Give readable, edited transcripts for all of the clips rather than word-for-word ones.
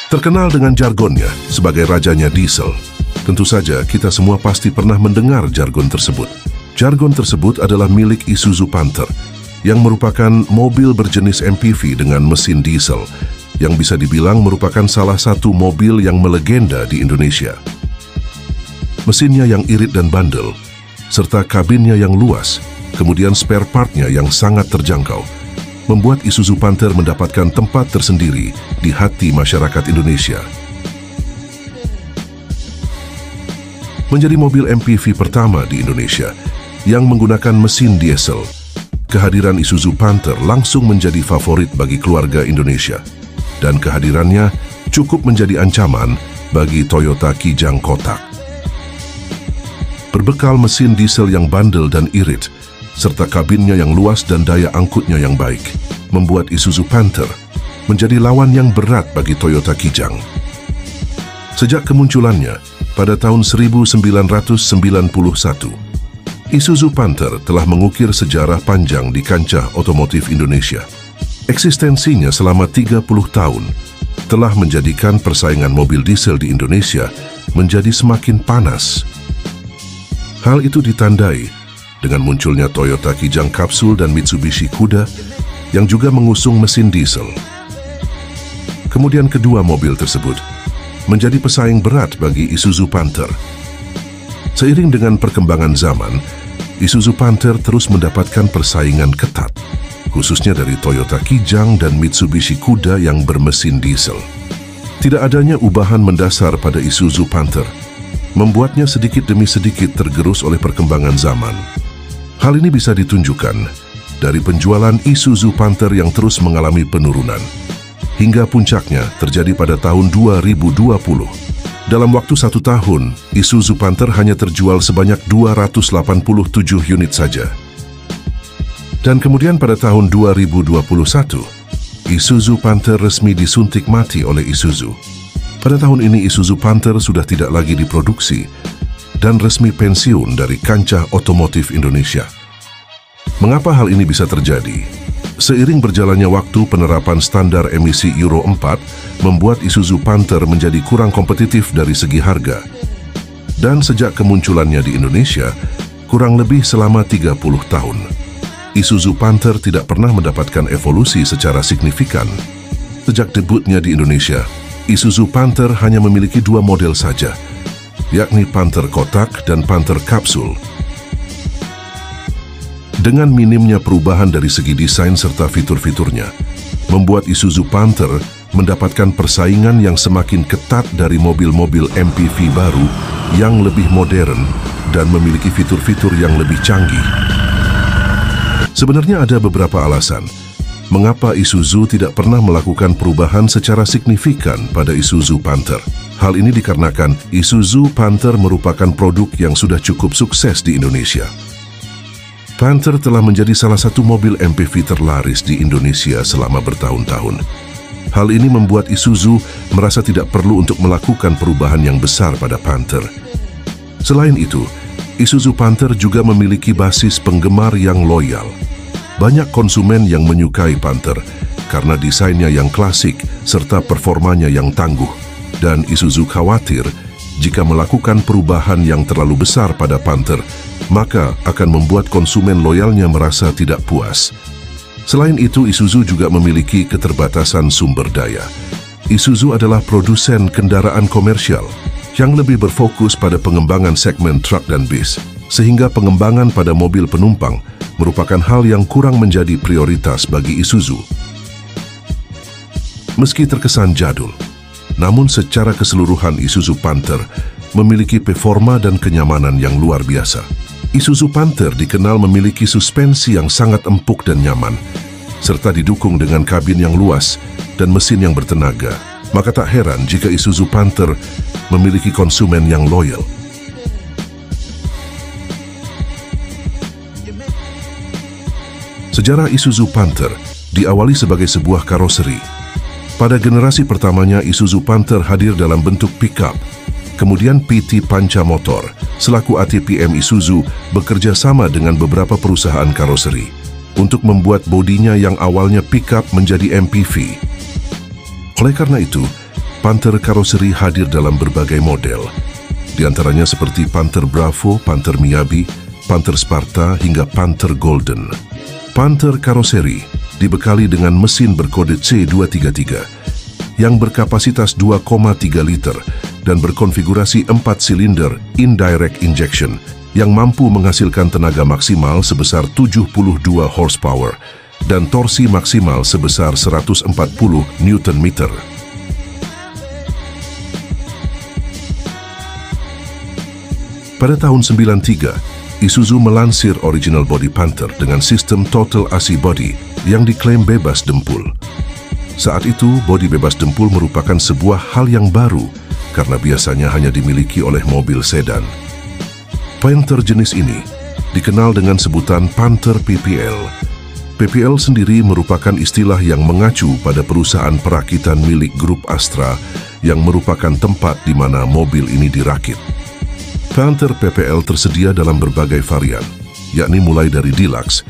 Terkenal dengan jargonnya sebagai rajanya diesel, tentu saja kita semua pasti pernah mendengar jargon tersebut. Jargon tersebut adalah milik Isuzu Panther, yang merupakan mobil berjenis MPV dengan mesin diesel, yang bisa dibilang merupakan salah satu mobil yang melegenda di Indonesia. Mesinnya yang irit dan bandel, serta kabinnya yang luas, kemudian spare part-nya yang sangat terjangkau, membuat Isuzu Panther mendapatkan tempat tersendiri di hati masyarakat Indonesia. Menjadi mobil MPV pertama di Indonesia yang menggunakan mesin diesel, kehadiran Isuzu Panther langsung menjadi favorit bagi keluarga Indonesia, dan kehadirannya cukup menjadi ancaman bagi Toyota Kijang kotak. Berbekal mesin diesel yang bandel dan irit, serta kabinnya yang luas dan daya angkutnya yang baik, membuat Isuzu Panther menjadi lawan yang berat bagi Toyota Kijang. Sejak kemunculannya pada tahun 1991, Isuzu Panther telah mengukir sejarah panjang di kancah otomotif Indonesia. Eksistensinya selama 30 tahun telah menjadikan persaingan mobil diesel di Indonesia menjadi semakin panas. Hal itu ditandai dengan munculnya Toyota Kijang Kapsul dan Mitsubishi Kuda yang juga mengusung mesin diesel. Kemudian kedua mobil tersebut menjadi pesaing berat bagi Isuzu Panther. Seiring dengan perkembangan zaman, Isuzu Panther terus mendapatkan persaingan ketat, khususnya dari Toyota Kijang dan Mitsubishi Kuda yang bermesin diesel. Tidak adanya ubahan mendasar pada Isuzu Panther membuatnya sedikit demi sedikit tergerus oleh perkembangan zaman. Hal ini bisa ditunjukkan dari penjualan Isuzu Panther yang terus mengalami penurunan, hingga puncaknya terjadi pada tahun 2020. Dalam waktu 1 tahun, Isuzu Panther hanya terjual sebanyak 287 unit saja. Dan kemudian pada tahun 2021, Isuzu Panther resmi disuntik mati oleh Isuzu. Pada tahun ini Isuzu Panther sudah tidak lagi diproduksi dan resmi pensiun dari kancah otomotif Indonesia. Mengapa hal ini bisa terjadi? Seiring berjalannya waktu, penerapan standar emisi Euro 4 membuat Isuzu Panther menjadi kurang kompetitif dari segi harga. Dan sejak kemunculannya di Indonesia, kurang lebih selama 30 tahun, Isuzu Panther tidak pernah mendapatkan evolusi secara signifikan. Sejak debutnya di Indonesia, Isuzu Panther hanya memiliki 2 model saja, yakni Panther Kotak dan Panther Kapsul. Dengan minimnya perubahan dari segi desain serta fitur-fiturnya, membuat Isuzu Panther mendapatkan persaingan yang semakin ketat dari mobil-mobil MPV baru yang lebih modern dan memiliki fitur-fitur yang lebih canggih. Sebenarnya ada beberapa alasan mengapa Isuzu tidak pernah melakukan perubahan secara signifikan pada Isuzu Panther. Hal ini dikarenakan Isuzu Panther merupakan produk yang sudah cukup sukses di Indonesia. Panther telah menjadi salah satu mobil MPV terlaris di Indonesia selama bertahun-tahun. Hal ini membuat Isuzu merasa tidak perlu untuk melakukan perubahan yang besar pada Panther. Selain itu, Isuzu Panther juga memiliki basis penggemar yang loyal. Banyak konsumen yang menyukai Panther karena desainnya yang klasik serta performanya yang tangguh, dan Isuzu khawatir jika melakukan perubahan yang terlalu besar pada Panther, maka akan membuat konsumen loyalnya merasa tidak puas. Selain itu, Isuzu juga memiliki keterbatasan sumber daya. Isuzu adalah produsen kendaraan komersial yang lebih berfokus pada pengembangan segmen truk dan bis, sehingga pengembangan pada mobil penumpang merupakan hal yang kurang menjadi prioritas bagi Isuzu. Meski terkesan jadul, namun secara keseluruhan Isuzu Panther memiliki performa dan kenyamanan yang luar biasa. Isuzu Panther dikenal memiliki suspensi yang sangat empuk dan nyaman, serta didukung dengan kabin yang luas dan mesin yang bertenaga. Maka tak heran jika Isuzu Panther memiliki konsumen yang loyal. Sejarah Isuzu Panther diawali sebagai sebuah karoseri. Pada generasi pertamanya, Isuzu Panther hadir dalam bentuk pickup. Kemudian PT Panca Motor selaku ATPM Isuzu bekerja sama dengan beberapa perusahaan karoseri untuk membuat bodinya yang awalnya pickup menjadi MPV. Oleh karena itu, Panther karoseri hadir dalam berbagai model, di antaranya seperti Panther Bravo, Panther Miyabi, Panther Sparta hingga Panther Golden. Panther karoseri dibekali dengan mesin berkode C233 yang berkapasitas 2,3 liter dan berkonfigurasi 4 silinder indirect injection yang mampu menghasilkan tenaga maksimal sebesar 72 horsepower dan torsi maksimal sebesar 140 Nm. Pada tahun 93, Isuzu melansir original body Panther dengan sistem Total AC Body yang diklaim bebas dempul. Saat itu, bodi bebas dempul merupakan sebuah hal yang baru karena biasanya hanya dimiliki oleh mobil sedan. Panther jenis ini dikenal dengan sebutan Panther PPL. PPL sendiri merupakan istilah yang mengacu pada perusahaan perakitan milik grup Astra yang merupakan tempat di mana mobil ini dirakit. Panther PPL tersedia dalam berbagai varian, yakni mulai dari Deluxe,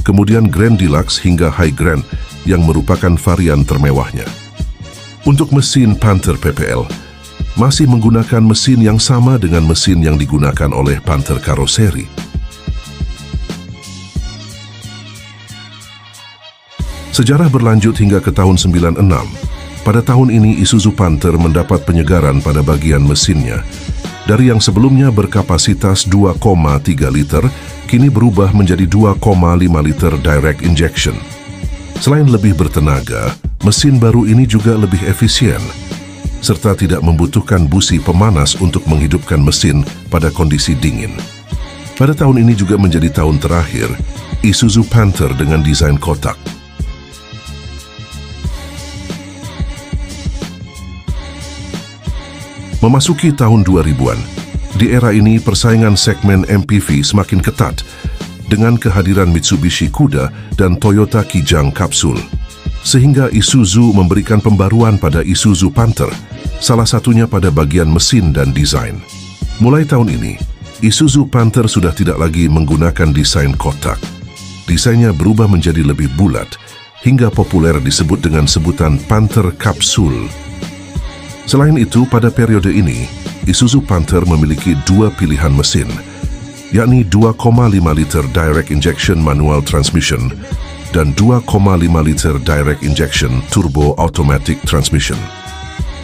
kemudian Grand Deluxe hingga High Grand yang merupakan varian termewahnya. Untuk mesin Panther PPL, masih menggunakan mesin yang sama dengan mesin yang digunakan oleh Panther karoseri. Sejarah berlanjut hingga ke tahun 96. Pada tahun ini Isuzu Panther mendapat penyegaran pada bagian mesinnya. Dari yang sebelumnya berkapasitas 2,3 liter, kini berubah menjadi 2,5 liter direct injection. Selain lebih bertenaga, mesin baru ini juga lebih efisien, serta tidak membutuhkan busi pemanas untuk menghidupkan mesin pada kondisi dingin. Pada tahun ini juga menjadi tahun terakhir Isuzu Panther dengan desain kotak. Memasuki tahun 2000-an, di era ini persaingan segmen MPV semakin ketat dengan kehadiran Mitsubishi Cuda dan Toyota Kijang Capsule, sehingga Isuzu memberikan pembaruan pada Isuzu Panther, salah satunya pada bagian mesin dan desain. Mulai tahun ini, Isuzu Panther sudah tidak lagi menggunakan desain kotak. Desainnya berubah menjadi lebih bulat, hingga populer disebut dengan sebutan Panther Capsule. Selain itu, pada periode ini, Isuzu Panther memiliki dua pilihan mesin, yakni 2,5 liter direct injection manual transmission dan 2,5 liter direct injection turbo automatic transmission.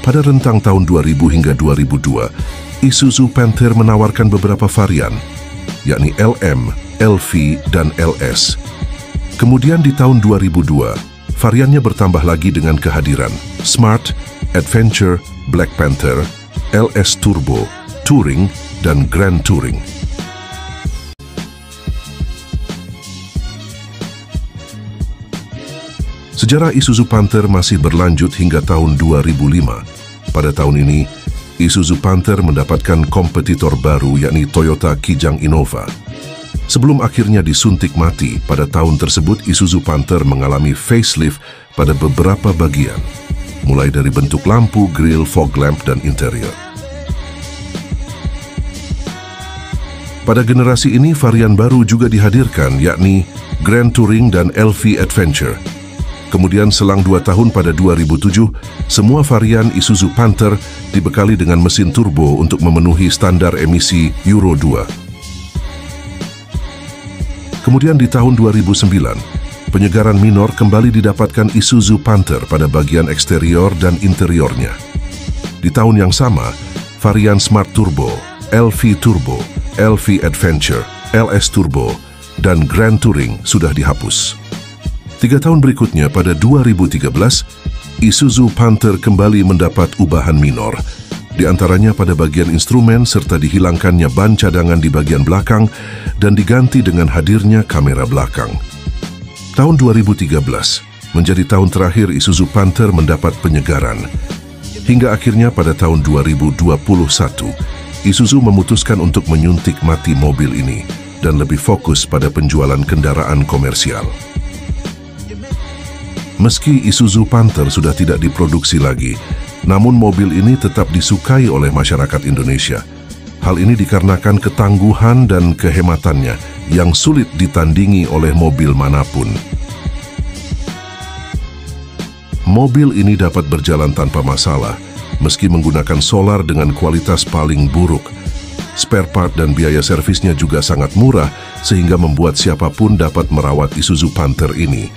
Pada rentang tahun 2000 hingga 2002, Isuzu Panther menawarkan beberapa varian, yakni LM, LV, dan LS. Kemudian di tahun 2002, variannya bertambah lagi dengan kehadiran Smart, Adventure, Black Panther, LS Turbo, Touring, dan Grand Touring. Sejarah Isuzu Panther masih berlanjut hingga tahun 2005. Pada tahun ini, Isuzu Panther mendapatkan kompetitor baru yakni Toyota Kijang Innova. Sebelum akhirnya disuntik mati, pada tahun tersebut Isuzu Panther mengalami facelift pada beberapa bagian, mulai dari bentuk lampu, grill, fog lamp, dan interior. Pada generasi ini, varian baru juga dihadirkan, yakni Grand Touring dan LV Adventure. Kemudian selang 2 tahun pada 2007, semua varian Isuzu Panther dibekali dengan mesin turbo untuk memenuhi standar emisi Euro 2. Kemudian di tahun 2009, penyegaran minor kembali didapatkan Isuzu Panther pada bagian eksterior dan interiornya. Di tahun yang sama, varian Smart Turbo, LV Turbo, LV Adventure, LS Turbo, dan Grand Touring sudah dihapus. 3 tahun berikutnya, pada 2013, Isuzu Panther kembali mendapat ubahan minor, di antaranya pada bagian instrumen serta dihilangkannya ban cadangan di bagian belakang dan diganti dengan hadirnya kamera belakang. Tahun 2013 menjadi tahun terakhir Isuzu Panther mendapat penyegaran. Hingga akhirnya pada tahun 2021, Isuzu memutuskan untuk menyuntik mati mobil ini dan lebih fokus pada penjualan kendaraan komersial. Meski Isuzu Panther sudah tidak diproduksi lagi, namun mobil ini tetap disukai oleh masyarakat Indonesia. Hal ini dikarenakan ketangguhan dan kehematannya yang sulit ditandingi oleh mobil manapun. Mobil ini dapat berjalan tanpa masalah meski menggunakan solar dengan kualitas paling buruk. Spare part dan biaya servisnya juga sangat murah, sehingga membuat siapapun dapat merawat Isuzu Panther ini.